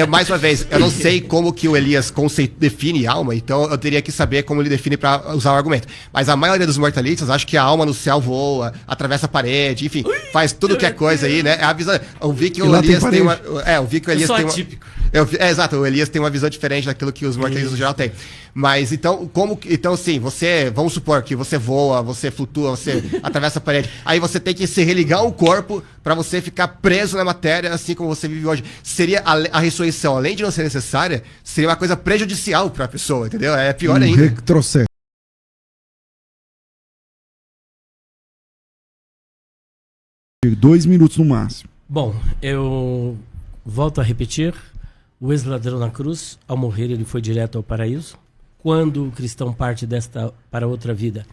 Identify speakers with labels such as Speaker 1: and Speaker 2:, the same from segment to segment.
Speaker 1: Mais uma vez, eu não sei como que o Elias define alma, então eu teria que saber como ele define para usar o argumento. Mas a maioria dos mortalistas acha que a alma no céu voa, atravessa a parede, enfim, faz tudo que é coisa aí, né? Eu vi que o Elias tem uma... eu vi que o Elias tem uma... exato, o Elias tem uma visão diferente daquilo que os mortalistas no geral têm. Mas então, sim, vamos supor que você voa, você flutua, você atravessa a parede. Aí você tem que se religar um corpo para você ficar preso na matéria, assim como você vive hoje. Seria a ressurreição, além de não ser necessária, seria uma coisa prejudicial para a pessoa, entendeu? É pior ainda.
Speaker 2: Retrocesso. 2 minutos no máximo.
Speaker 3: Bom, eu volto a repetir. O ex-ladrão na cruz, ao morrer, ele foi direto ao paraíso. Quando o cristão parte desta para outra vida,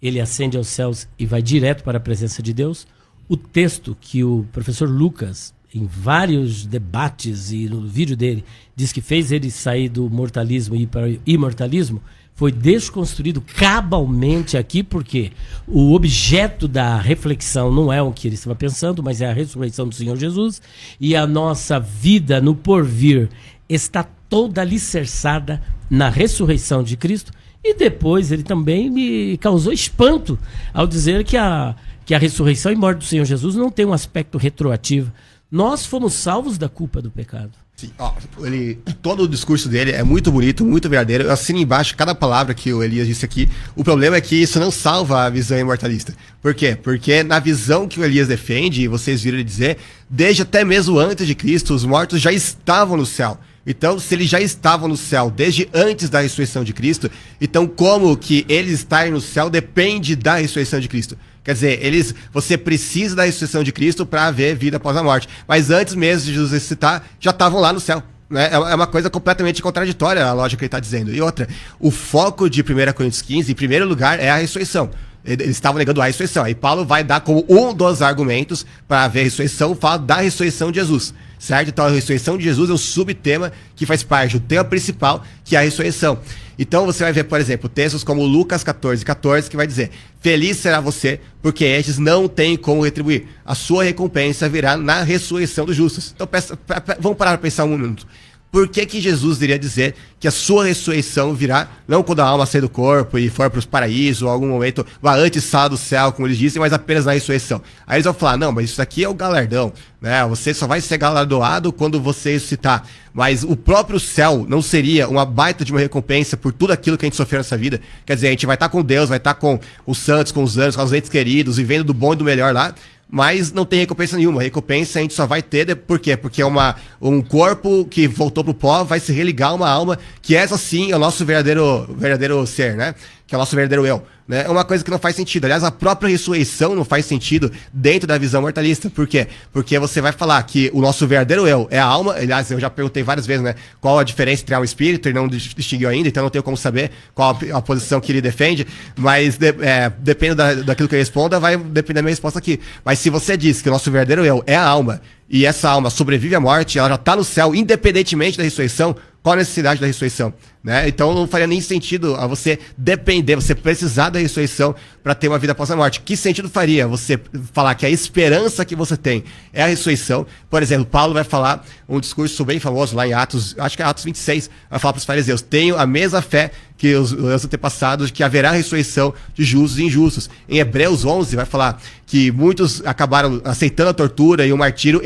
Speaker 3: ele ascende aos céus e vai direto para a presença de Deus. O texto que o professor Lucas, em vários debates e no vídeo dele, diz que fez ele sair do mortalismo e ir para o imortalismo, foi desconstruído cabalmente aqui, porque o objeto da reflexão não é o que ele estava pensando, mas é a ressurreição do Senhor Jesus, e a nossa vida no porvir está toda alicerçada na ressurreição de Cristo. E depois ele também me causou espanto ao dizer que a ressurreição e morte do Senhor Jesus não tem um aspecto retroativo. Nós fomos salvos da culpa do pecado.
Speaker 1: Sim, todo o discurso dele é muito bonito, muito verdadeiro. Eu assino embaixo cada palavra que o Elias disse aqui. O problema é que isso não salva a visão imortalista. Por quê? Porque na visão que o Elias defende, e vocês viram ele dizer, desde até mesmo antes de Cristo, os mortos já estavam no céu. Então, se eles já estavam no céu desde antes da ressurreição de Cristo, então como que eles estarem no céu depende da ressurreição de Cristo. Quer dizer, você precisa da ressurreição de Cristo para haver vida após a morte. Mas antes mesmo de Jesus ressuscitar, já estavam lá no céu. Né? É uma coisa completamente contraditória a lógica que ele está dizendo. E outra, o foco de 1 Coríntios 15, em primeiro lugar, é a ressurreição. Eles estavam negando a ressurreição. Aí Paulo vai dar como um dos argumentos para haver ressurreição, fala da ressurreição de Jesus. Certo? Então a ressurreição de Jesus é um subtema que faz parte do tema principal, que é a ressurreição. Então você vai ver, por exemplo, textos como Lucas 14:14, que vai dizer: feliz será você, porque estes não têm como retribuir. A sua recompensa virá na ressurreição dos justos. Então vamos parar para pensar um minuto. Por que Jesus iria dizer que a sua ressurreição virá, não quando a alma sair do corpo e for para os paraísos, ou algum momento, lá antes sala do céu, como eles dizem, mas apenas na ressurreição? Aí eles vão falar, não, mas isso aqui é o galardão, né? Você só vai ser galardoado quando você ressuscitar. Mas o próprio céu não seria uma baita de uma recompensa por tudo aquilo que a gente sofreu nessa vida? Quer dizer, a gente vai estar com Deus, vai estar com os santos, com os anjos, com os entes queridos, vivendo do bom e do melhor lá, mas não tem recompensa nenhuma. Recompensa a gente só vai ter, por quê? Porque é um corpo que voltou pro pó, vai se religar a uma alma, que essa sim é o nosso verdadeiro ser, né? Que é o nosso verdadeiro eu. Né? É uma coisa que não faz sentido. Aliás, a própria ressurreição não faz sentido dentro da visão mortalista. Por quê? Porque você vai falar que o nosso verdadeiro eu é a alma. Aliás, eu já perguntei várias vezes, né? Qual a diferença entre alma e espírito, ele não distinguiu ainda, então não tenho como saber qual a posição que ele defende, mas dependendo daquilo que eu responda, vai depender da minha resposta aqui. Mas se você diz que o nosso verdadeiro eu é a alma, e essa alma sobrevive à morte, ela já está no céu, independentemente da ressurreição, qual a necessidade da ressurreição? Né? Então não faria nem sentido a você depender, você precisar da ressurreição para ter uma vida após a morte. Que sentido faria você falar que a esperança que você tem é a ressurreição? Por exemplo, Paulo vai falar um discurso bem famoso lá em Atos, acho que é Atos 26, vai falar para os fariseus: tenho a mesma fé que os antepassados, que haverá ressurreição de justos e injustos. Em Hebreus 11 vai falar que muitos acabaram aceitando a tortura e o martírio,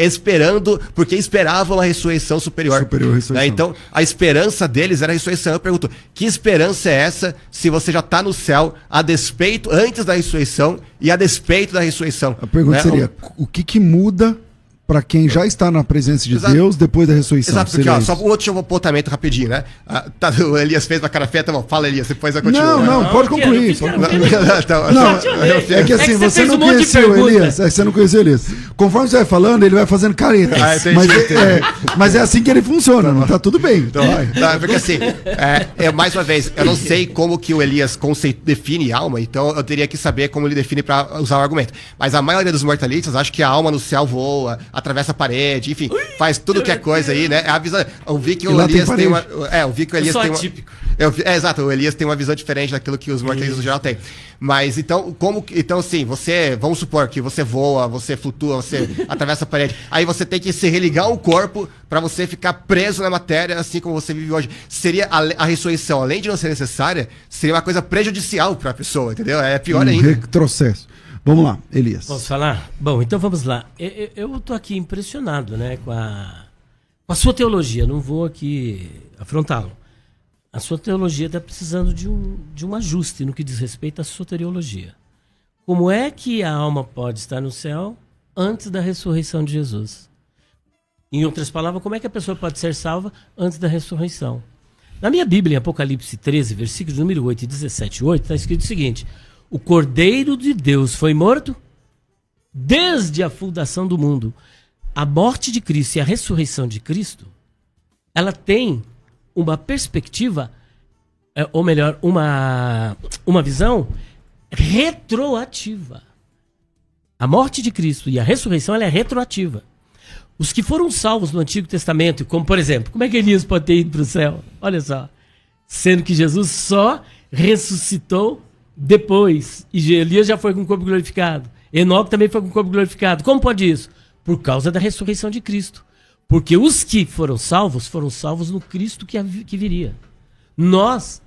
Speaker 1: porque esperavam a ressurreição superior. Ressurreição. Né? Então, a esperança deles era a ressurreição. Eu pergunto, que esperança é essa se você já está no céu antes da ressurreição e a despeito da ressurreição?
Speaker 2: A pergunta seria, o que muda para quem já está na presença de Deus depois da ressurreição?
Speaker 1: Exato, porque só um outro apontamento rapidinho, né? O Elias fez uma cara feia, tá bom, fala, Elias, depois vai continuar.
Speaker 2: Não, pode concluir. É que assim, você não conheceu o Elias, você não conheceu o Elias. Conforme você vai falando, ele vai fazendo caretas. Mas é assim que ele funciona, não tá tudo bem.
Speaker 1: Então, porque assim, mais uma vez, eu não sei como que o Elias define alma, então eu teria que saber como ele define para usar o argumento. Mas a maioria dos mortalistas acha que a alma no céu voa, atravessa a parede, enfim, faz tudo que é coisa aí, né? Eu vi que o Elias tem uma... Eu vi que o Elias tem uma... Exato, o Elias tem uma visão diferente daquilo que os mortalistas no geral têm. Mas então, assim, vamos supor que você voa, você flutua, você atravessa a parede. Aí você tem que se religar ao corpo para você ficar preso na matéria, assim como você vive hoje. Seria a ressurreição, além de não ser necessária, seria uma coisa prejudicial para a pessoa, entendeu? É pior ainda.
Speaker 2: Retrocesso. Vamos lá, Elias.
Speaker 3: Posso falar? Bom, então vamos lá. Eu tô aqui impressionado, né, com a sua teologia. Não vou aqui afrontá-lo. A sua teologia está precisando de um ajuste no que diz respeito à soteriologia. Como é que a alma pode estar no céu antes da ressurreição de Jesus? Em outras palavras, como é que a pessoa pode ser salva antes da ressurreição? Na minha Bíblia, em Apocalipse 13, versículos número 8 e 17:8, está escrito o seguinte: o Cordeiro de Deus foi morto desde a fundação do mundo. A morte de Cristo e a ressurreição de Cristo, ela tem uma perspectiva, ou melhor, uma visão retroativa. A morte de Cristo e a ressurreição, ela é retroativa. Os que foram salvos no Antigo Testamento, como por exemplo, como é que Elias pode ter ido para o céu? Olha só, sendo que Jesus só ressuscitou depois, e Elias já foi com o corpo glorificado. Enoque também foi com o corpo glorificado. Como pode isso? Por causa da ressurreição de Cristo. Porque os que foram salvos no Cristo que viria. Nós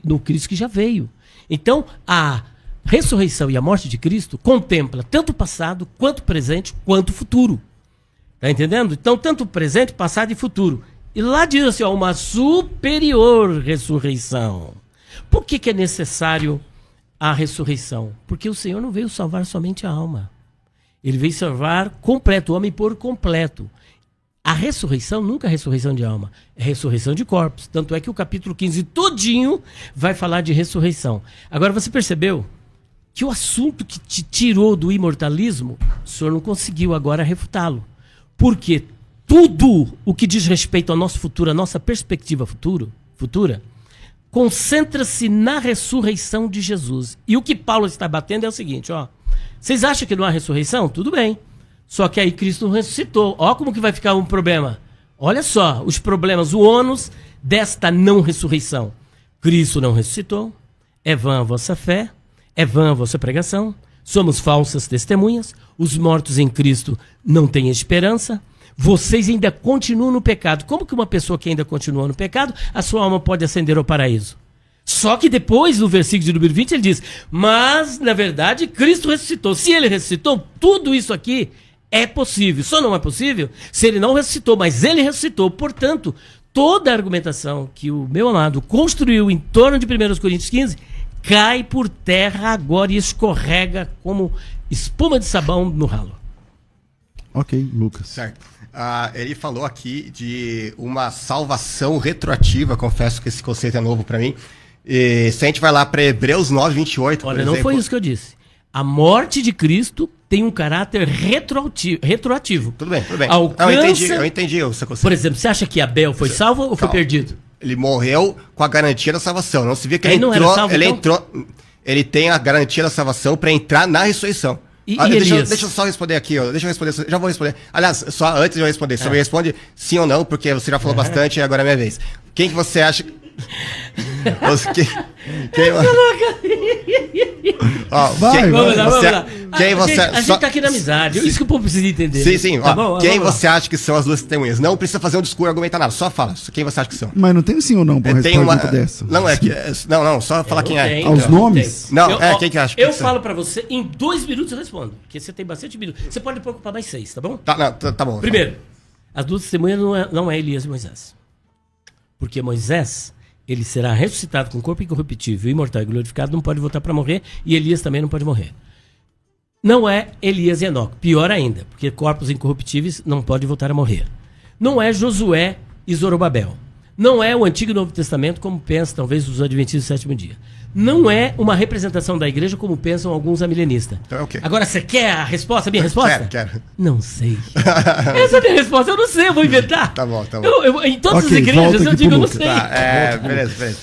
Speaker 3: no Cristo que já veio. Então, a ressurreição e a morte de Cristo contempla tanto o passado, quanto o presente, quanto o futuro. Tá entendendo? Então, tanto o presente, passado e futuro. E lá diz assim, uma superior ressurreição. Por que é necessário a ressurreição? Porque o Senhor não veio salvar somente a alma. Ele veio salvar completo, o homem por completo. A ressurreição nunca é ressurreição de alma, é ressurreição de corpos. Tanto é que o capítulo 15 todinho vai falar de ressurreição. Agora você percebeu que o assunto que te tirou do imortalismo, o senhor não conseguiu agora refutá-lo. Porque tudo o que diz respeito ao nosso futuro, a nossa perspectiva futura, concentra-se na ressurreição de Jesus. E o que Paulo está batendo é o seguinte, vocês acham que não há ressurreição? Tudo bem. Só que aí Cristo não ressuscitou. Ó como que vai ficar um problema. Olha só, os problemas, o ônus desta não ressurreição. Cristo não ressuscitou, é vã a vossa fé, é vã a vossa pregação, somos falsas testemunhas, os mortos em Cristo não têm esperança, vocês ainda continuam no pecado. Como que uma pessoa que ainda continua no pecado, a sua alma pode ascender ao paraíso? Só que depois, no versículo de número 20, ele diz, mas, na verdade, Cristo ressuscitou. Se ele ressuscitou, tudo isso aqui é possível. Só não é possível se ele não ressuscitou, mas ele ressuscitou. Portanto, toda a argumentação que o meu amado construiu em torno de 1 Coríntios 15 cai por terra agora e escorrega como espuma de sabão no ralo.
Speaker 2: Ok, Lucas.
Speaker 1: Certo. Ele falou aqui de uma salvação retroativa. Confesso que esse conceito é novo para mim. E se a gente vai lá para Hebreus 9, 28,
Speaker 3: olha, não foi isso que eu disse. A morte de Cristo tem um caráter retroativo.
Speaker 1: Tudo bem.
Speaker 3: Alcança...
Speaker 1: Eu entendi o seu conceito.
Speaker 3: Por exemplo, você acha que Abel foi salvo ou foi perdido?
Speaker 1: Ele morreu com a garantia da salvação. Não se vê que
Speaker 3: ele entrou. Não era salvo,
Speaker 1: ele entrou. Ele tem a garantia da salvação para entrar na ressurreição. Deixa eu só responder aqui, já vou responder. Aliás, só antes de eu responder, você me responde sim ou não, porque você já falou bastante e agora é minha vez. Quem que você acha...
Speaker 3: A gente tá aqui na amizade. Isso que o povo precisa entender.
Speaker 1: Sim. Tá bom, quem você acha que são as duas testemunhas? Não precisa fazer um discurso e argumentar nada. Só fala. Quem você acha que são?
Speaker 2: Mas não tem sim ou não pra responder dessa.
Speaker 1: Não, só falar quem é.
Speaker 2: Os nomes?
Speaker 1: Não, quem que acha que
Speaker 3: eu falo pra você, em 2 minutos eu respondo. Porque você tem bastante minutos. Você pode preocupar mais 6, tá bom?
Speaker 1: Tá bom.
Speaker 3: Primeiro, as duas testemunhas não é Elias e Moisés. Porque Moisés... ele será ressuscitado com corpo incorruptível, imortal e glorificado, não pode voltar para morrer, e Elias também não pode morrer. Não é Elias e Enoque, pior ainda, porque corpos incorruptíveis não podem voltar a morrer. Não é Josué e Zorobabel. Não é o Antigo e Novo Testamento, como pensa talvez os adventistas do sétimo dia. não é uma representação da igreja como pensam alguns amilenistas.
Speaker 1: Então é o quê?
Speaker 3: Agora, você quer a resposta, a minha resposta?
Speaker 1: Quero.
Speaker 3: Não sei. Essa é a minha resposta, eu não sei, eu vou inventar.
Speaker 1: Tá bom.
Speaker 3: Em todas as igrejas eu digo, eu não sei.
Speaker 1: Tá, beleza.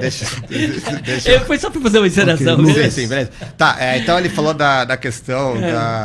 Speaker 1: Deixa.
Speaker 3: Foi só pra fazer uma encenação.
Speaker 1: Sim, beleza. Tá, então ele falou da questão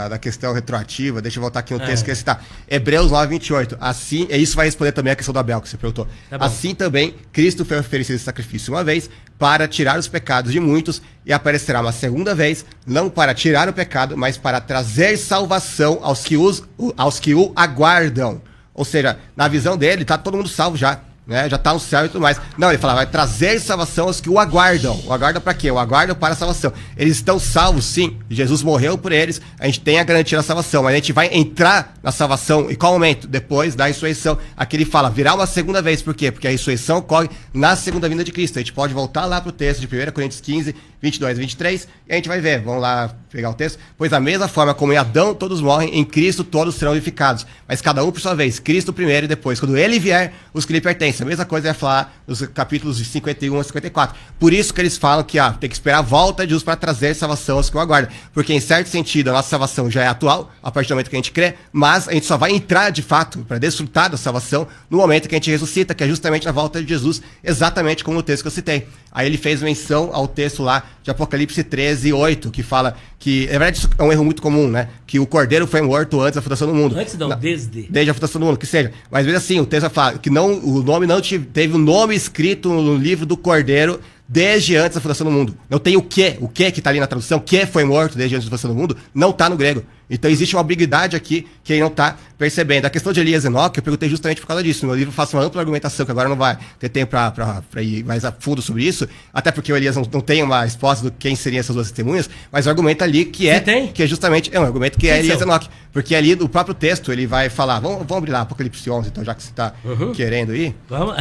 Speaker 1: da questão retroativa. Deixa eu voltar aqui no texto que ele citar. Hebreus 9:28. Assim, e isso vai responder também a questão do Abel que você perguntou.
Speaker 3: Tá bom.
Speaker 1: Assim também, Cristo foi oferecido esse sacrifício uma vez para tirar os pecados de muitos e aparecerá uma segunda vez, não para tirar o pecado, mas para trazer salvação aos que o aguardam. Ou seja, na visão dele, tá todo mundo salvo já. Né, já está no céu e tudo mais. Não, ele fala, vai trazer salvação aos que o aguardam. O aguardam para quê? O aguardam para a salvação. Eles estão salvos, sim. Jesus morreu por eles. A gente tem a garantia da salvação. Mas a gente vai entrar na salvação. Em qual momento? Depois da ressurreição. Aqui ele fala, virá uma segunda vez. Por quê? Porque a ressurreição ocorre na segunda vinda de Cristo. A gente pode voltar lá para o texto de 1 Coríntios 15, 22 e 23. E a gente vai ver. Vamos lá pegar o texto. Pois da mesma forma como em Adão todos morrem, em Cristo todos serão vivificados. Mas cada um por sua vez. Cristo primeiro e depois. Quando ele vier, os que lhe pertencem. A mesma coisa é falar nos capítulos de 51 a 54. Por isso que eles falam que tem que esperar a volta de Jesus para trazer salvação aos que o aguardam. Porque, em certo sentido, a nossa salvação já é atual, a partir do momento que a gente crê, mas a gente só vai entrar, de fato, para desfrutar da salvação no momento que a gente ressuscita, que é justamente na volta de Jesus, exatamente como no texto que eu citei. Aí ele fez menção ao texto lá de Apocalipse 13:8, que fala que, na verdade, isso é um erro muito comum, né? Que o cordeiro foi morto antes da fundação do mundo.
Speaker 3: Antes não, desde
Speaker 1: a fundação do mundo, que seja. Mas mesmo assim, o texto vai falar que o nome não teve o nome escrito no livro do cordeiro desde antes da fundação do mundo. Não tem o que está ali na tradução, que foi morto desde antes da fundação do mundo, não está no grego. Então existe uma ambiguidade aqui que ele não está percebendo. A questão de Elias e Enoque, eu perguntei justamente por causa disso. No meu livro eu faço uma ampla argumentação, que agora não vai ter tempo para ir mais a fundo sobre isso, até porque o Elias não tem uma resposta do quem seriam essas duas testemunhas, mas o argumento ali que é justamente, é um argumento que é Elias e Enoque. Porque ali no próprio texto ele vai falar, vamos abrir lá Apocalipse 11, então, já que você está querendo ir.
Speaker 3: Vamos.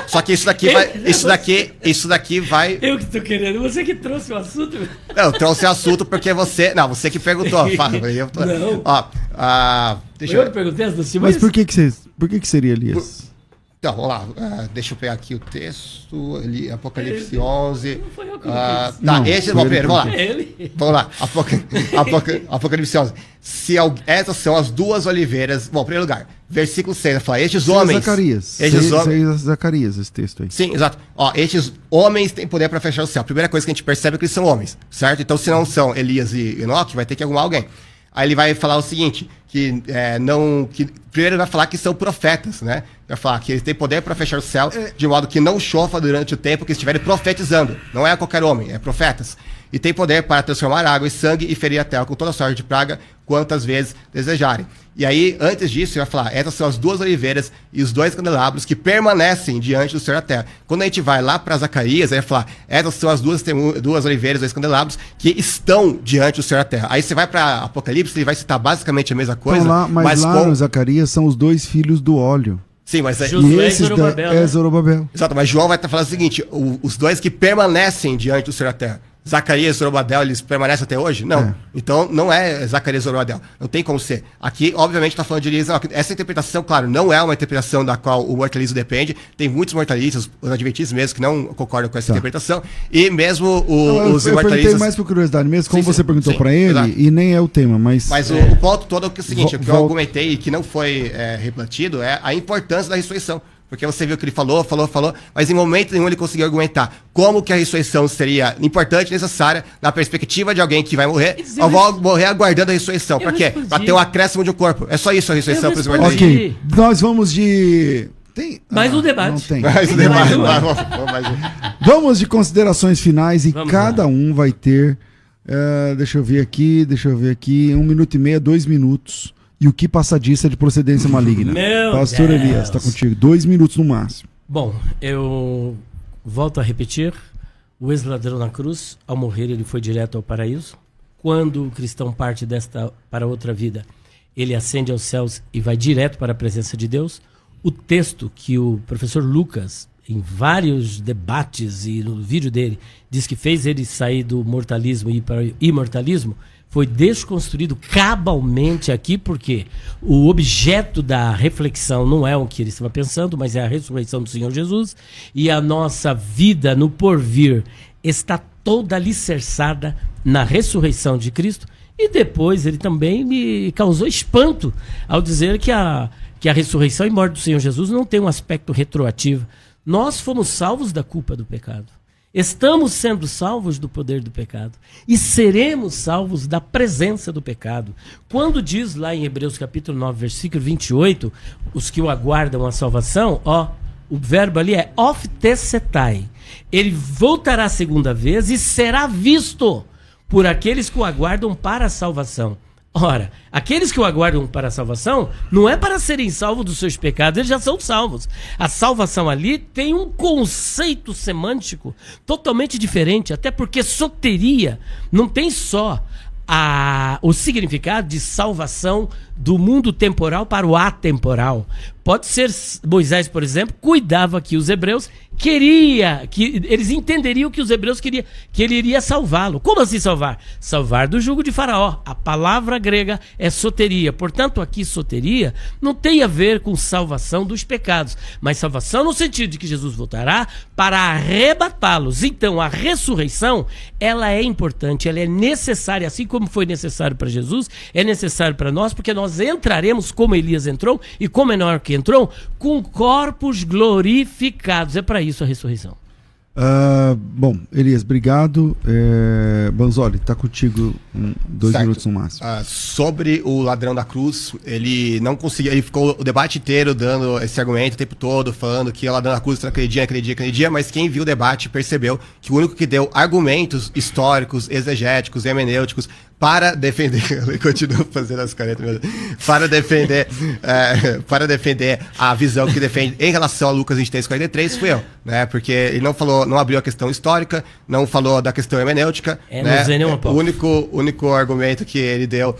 Speaker 1: Só que isso daqui vai...
Speaker 3: Eu que estou querendo, você que trouxe o assunto.
Speaker 1: Não, eu trouxe o assunto porque você que perguntou.
Speaker 3: Não.
Speaker 1: Deixa
Speaker 3: eu perguntei as do
Speaker 2: Mas por que seria Elias?
Speaker 1: Então, vamos lá. Deixa eu pegar aqui o texto. Ali, Apocalipse 11.
Speaker 3: Não foi eu que fiz.
Speaker 1: Vamos lá. Vamos lá. Apocalipse 11. Essas são as duas oliveiras. Bom, em primeiro lugar, versículo 6, vai falar, estes homens...
Speaker 2: Zacarias, esse texto aí.
Speaker 1: Sim, exato. Estes homens têm poder para fechar o céu. A primeira coisa que a gente percebe é que eles são homens, certo? Então, se não são Elias e Enoque, vai ter que arrumar alguém. Aí ele vai falar o seguinte, primeiro ele vai falar que são profetas, né? Vai falar que eles têm poder para fechar o céu, de modo que não chova durante o tempo que estiverem profetizando. Não é qualquer homem, é profetas. E tem poder para transformar água em sangue e ferir a terra com toda sorte de praga, quantas vezes desejarem. E aí, antes disso, ele vai falar, essas são as duas oliveiras e os dois candelabros que permanecem diante do Senhor da terra. Quando a gente vai lá para Zacarias, ele vai falar, essas são as duas oliveiras, dois candelabros que estão diante do Senhor da terra. Aí você vai para Apocalipse, ele vai citar basicamente a mesma coisa.
Speaker 2: Então, mas lá no Zacarias são os dois filhos do óleo.
Speaker 1: Sim, mas
Speaker 2: Josué e Zorobabel, né? Zorobabel.
Speaker 1: Exato, mas João vai estar falando o seguinte, os dois que permanecem diante do Senhor da terra. Zacarias e Zorobabel, eles permanecem até hoje? Não. Então, não é Zacarias e Zorobabel. Não tem como ser. Aqui, obviamente, está falando de Elias. Essa interpretação, claro, não é uma interpretação da qual o mortalismo depende. Tem muitos mortalistas, os adventistas mesmo, que não concordam com essa interpretação. E mesmo os
Speaker 2: mortalistas... Eu perguntei mais por curiosidade mesmo, como você perguntou para ele, exato. E nem é o tema, mas...
Speaker 1: Mas o ponto todo é o seguinte, o que eu argumentei e que não foi refletido é a importância da ressurreição. Porque você viu que ele falou, mas em momento nenhum ele conseguiu argumentar como que a ressurreição seria importante e necessária na perspectiva de alguém que vai morrer, ou vai morrer aguardando a ressurreição. Para quê? Para ter um acréscimo de um corpo. É só isso a ressurreição para os mortais.
Speaker 2: Ok, nós vamos de...
Speaker 3: Mais um debate.
Speaker 2: Não tem.
Speaker 1: Mais um debate.
Speaker 2: Vamos de considerações finais e cada um vai ter... deixa eu ver aqui, 1 minuto e meio, 2 minutos. E o que passa disso é de procedência maligna. Pastor Elias, está contigo. 2 minutos no máximo.
Speaker 3: Bom, eu volto a repetir. O ex-ladrão na cruz, ao morrer, ele foi direto ao paraíso. Quando o cristão parte desta para outra vida, ele ascende aos céus e vai direto para a presença de Deus. O texto que o professor Lucas, em vários debates e no vídeo dele, diz que fez ele sair do mortalismo e ir para o imortalismo, foi desconstruído cabalmente aqui, porque o objeto da reflexão não é o que ele estava pensando, mas é a ressurreição do Senhor Jesus, e a nossa vida no porvir está toda alicerçada na ressurreição de Cristo. E depois ele também me causou espanto ao dizer que a ressurreição e morte do Senhor Jesus não tem um aspecto retroativo. Nós fomos salvos da culpa do pecado. Estamos sendo salvos do poder do pecado. E seremos salvos da presença do pecado. Quando diz lá em Hebreus capítulo 9, versículo 28, os que o aguardam a salvação, o verbo ali é oftessetai. Ele voltará a segunda vez e será visto por aqueles que o aguardam para a salvação. Ora, aqueles que o aguardam para a salvação não é para serem salvos dos seus pecados, eles já são salvos. A salvação ali tem um conceito semântico totalmente diferente, até porque soteria não tem só o significado de salvação do mundo temporal para o atemporal. Pode ser, Moisés, por exemplo, cuidava que os hebreus que eles entenderiam que os hebreus queriam, que ele iria salvá-lo. Como assim salvar? Salvar do jugo de Faraó. A palavra grega é soteria. Portanto, aqui soteria não tem a ver com salvação dos pecados, mas salvação no sentido de que Jesus voltará para arrebatá-los. Então, a ressurreição, ela é importante, ela é necessária, assim como foi necessário para Jesus, é necessário para nós, porque nós entraremos como Elias entrou e como Enoque que entrou, com corpos glorificados. É para isso a ressurreição.
Speaker 2: Bom, Elias, obrigado. Banzoli, tá contigo 2 minutos no máximo.
Speaker 1: Sobre o ladrão da cruz, ele não conseguia, ele ficou o debate inteiro dando esse argumento o tempo todo, falando que o ladrão da cruz naquele dia, mas quem viu o debate percebeu que o único que deu argumentos históricos, exegéticos, hermenêuticos para defender, eu continuo fazendo as caretas, para defender a visão que defende em relação a Lucas 23:43 fui eu, né? Porque ele não abriu a questão histórica, não falou da questão hermenêutica, né? O único argumento que ele deu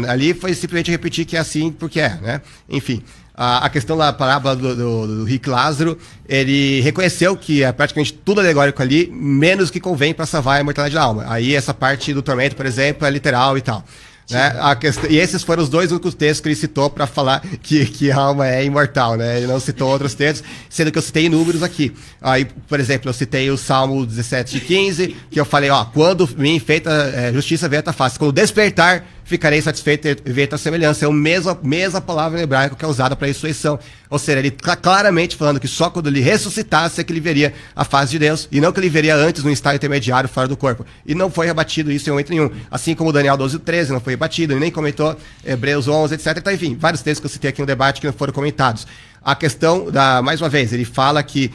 Speaker 1: ali foi simplesmente repetir que é assim porque é, né? Enfim. A questão da parábola do rico Lázaro, ele reconheceu que é praticamente tudo alegórico ali, menos que convém para salvar a imortalidade da alma. Aí essa parte do tormento, por exemplo, é literal e tal. Né? E esses foram os 2 únicos textos que ele citou para falar que a alma é imortal, né? Ele não citou outros textos, sendo que eu citei números aqui. Aí, por exemplo, eu citei o Salmo 17:15, que eu falei, quando me feita justiça venha a face, quando despertar, ficarei satisfeito e ver a semelhança. É a mesma palavra em hebraico que é usada para ressurreição. Ou seja, ele está claramente falando que só quando ele ressuscitasse é que ele veria a face de Deus, e não que ele veria antes no estado intermediário fora do corpo. E não foi rebatido isso em momento nenhum. Assim como Daniel 12:13 não foi rebatido, ele nem comentou Hebreus 11, etc. Então, enfim, vários textos que eu citei aqui no debate que não foram comentados. A questão mais uma vez, ele fala que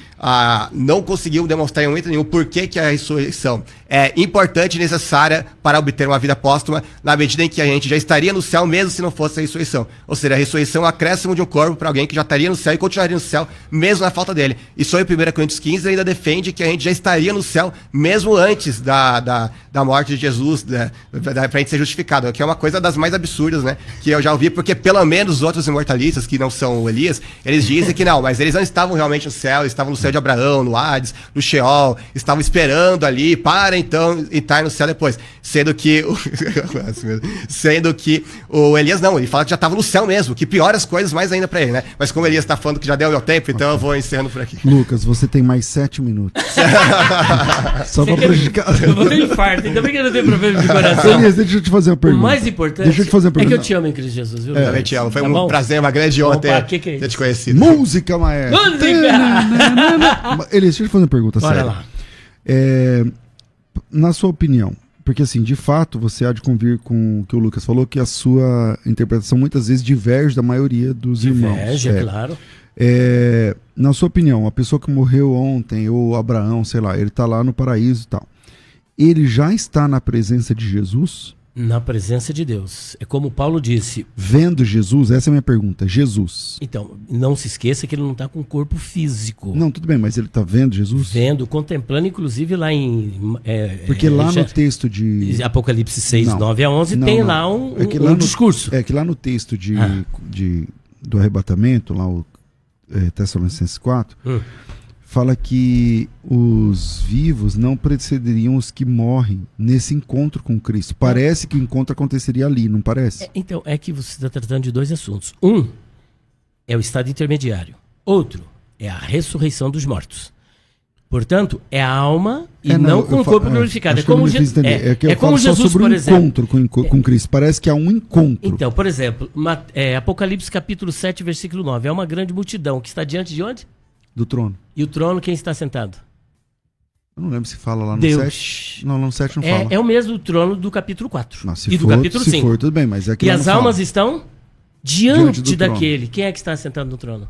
Speaker 1: não conseguiu demonstrar em momento nenhum por que a ressurreição é importante e necessária para obter uma vida póstuma, na medida em que a gente já estaria no céu mesmo se não fosse a ressurreição. Ou seja, a ressurreição é um acréscimo de um corpo para alguém que já estaria no céu e continuaria no céu mesmo na falta dele. E só em 1 Coríntios 15 ainda defende que a gente já estaria no céu mesmo antes da morte de Jesus, para a gente ser justificado, que é uma coisa das mais absurdas, né? Que eu já ouvi, porque pelo menos os outros imortalistas, que não são o Elias, eles dizem que não, mas eles não estavam realmente no céu, eles estavam no céu de Abraão, no Hades, no Sheol, estavam esperando ali para então entrar no céu depois. Sendo que o Elias não, ele fala que já estava no céu mesmo, que piora as coisas mais ainda para ele, né? Mas como o Elias está falando que já deu o meu tempo, então eu vou encerrando por aqui.
Speaker 2: Lucas, você tem mais 7 minutos. Só para prejudicar.
Speaker 3: Eu vou ter infarto, ainda bem que eu não tenho problema de coração.
Speaker 2: Elias, deixa eu te fazer uma pergunta.
Speaker 3: O mais importante é que eu te amo em Cristo Jesus, viu?
Speaker 1: Também te amo, foi um prazer, uma grande honra ter te conhecido.
Speaker 2: Música, maestro. Elias, deixa eu te fazer uma pergunta séria.
Speaker 3: Bora lá.
Speaker 2: Na sua opinião, porque assim, de fato, você há de convir com o que o Lucas falou, que a sua interpretação muitas vezes diverge da maioria dos irmãos.
Speaker 3: Diverge, claro.
Speaker 2: Na sua opinião, a pessoa que morreu ontem, ou Abraão, sei lá, ele está lá no paraíso e tal, ele já está na presença de Jesus?
Speaker 3: Na presença de Deus. É como Paulo disse.
Speaker 2: Vendo Jesus? Essa é a minha pergunta. Jesus.
Speaker 3: Então, não se esqueça que ele não está com corpo físico.
Speaker 2: Não, tudo bem, mas ele está vendo Jesus?
Speaker 3: Vendo, contemplando, inclusive lá em...
Speaker 2: Porque lá no texto de...
Speaker 3: Apocalipse 6, 9 a 11, tem lá um discurso.
Speaker 2: É que lá no texto do arrebatamento, lá o Tessalonicenses 4... fala que os vivos não precederiam os que morrem nesse encontro com Cristo. Parece que o encontro aconteceria ali, não parece?
Speaker 3: Então, é que você está tratando de 2 assuntos. Um é o estado intermediário. Outro é a ressurreição dos mortos. Portanto, é a alma e
Speaker 2: É,
Speaker 3: não com o corpo glorificado. É como, é como Jesus,
Speaker 2: sobre
Speaker 3: por
Speaker 2: o
Speaker 3: exemplo.
Speaker 2: encontro com Cristo. Parece que há um encontro.
Speaker 3: Então, por exemplo, Apocalipse capítulo 7, versículo 9. É uma grande multidão que está diante de onde?
Speaker 2: Do trono.
Speaker 3: E o trono, quem está sentado?
Speaker 2: Eu não lembro se fala lá no
Speaker 3: Deus.
Speaker 2: 7. Não, no 7 não fala.
Speaker 3: É o mesmo trono do capítulo 4.
Speaker 2: Não,
Speaker 3: E do capítulo 5.
Speaker 2: Se for, tudo bem, mas é que
Speaker 3: E
Speaker 2: lá
Speaker 3: as
Speaker 2: não
Speaker 3: almas
Speaker 2: fala.
Speaker 3: estão diante
Speaker 2: do
Speaker 3: daquele. Quem é que está sentado no trono?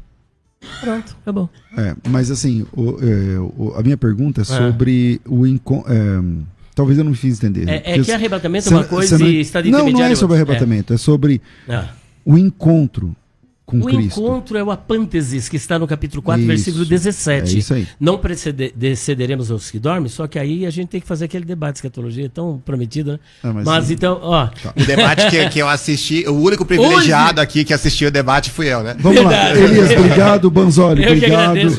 Speaker 3: Pronto, acabou.
Speaker 2: Mas assim, a minha pergunta é sobre o encontro. Talvez eu não me fiz entender.
Speaker 3: É que arrebatamento é uma coisa e estado intermediário
Speaker 2: não é sobre
Speaker 3: outra.
Speaker 2: arrebatamento, é sobre
Speaker 3: Ah.
Speaker 2: o encontro com
Speaker 3: O
Speaker 2: Cristo.
Speaker 3: encontro é o apânteses, que está no capítulo 4,
Speaker 2: Isso,
Speaker 3: versículo 17.
Speaker 2: é isso aí.
Speaker 3: Não cederemos aos que dormem, só que aí a gente tem que fazer aquele debate de escatologia tão prometido, né?
Speaker 2: Mas
Speaker 3: então, ó...
Speaker 1: O debate que eu assisti, o único privilegiado aqui que assistiu o debate fui eu, né?
Speaker 2: Vamos lá,
Speaker 3: Verdade.
Speaker 2: Elias, obrigado, Banzoli,
Speaker 3: Eu que
Speaker 2: obrigado.
Speaker 3: agradeço.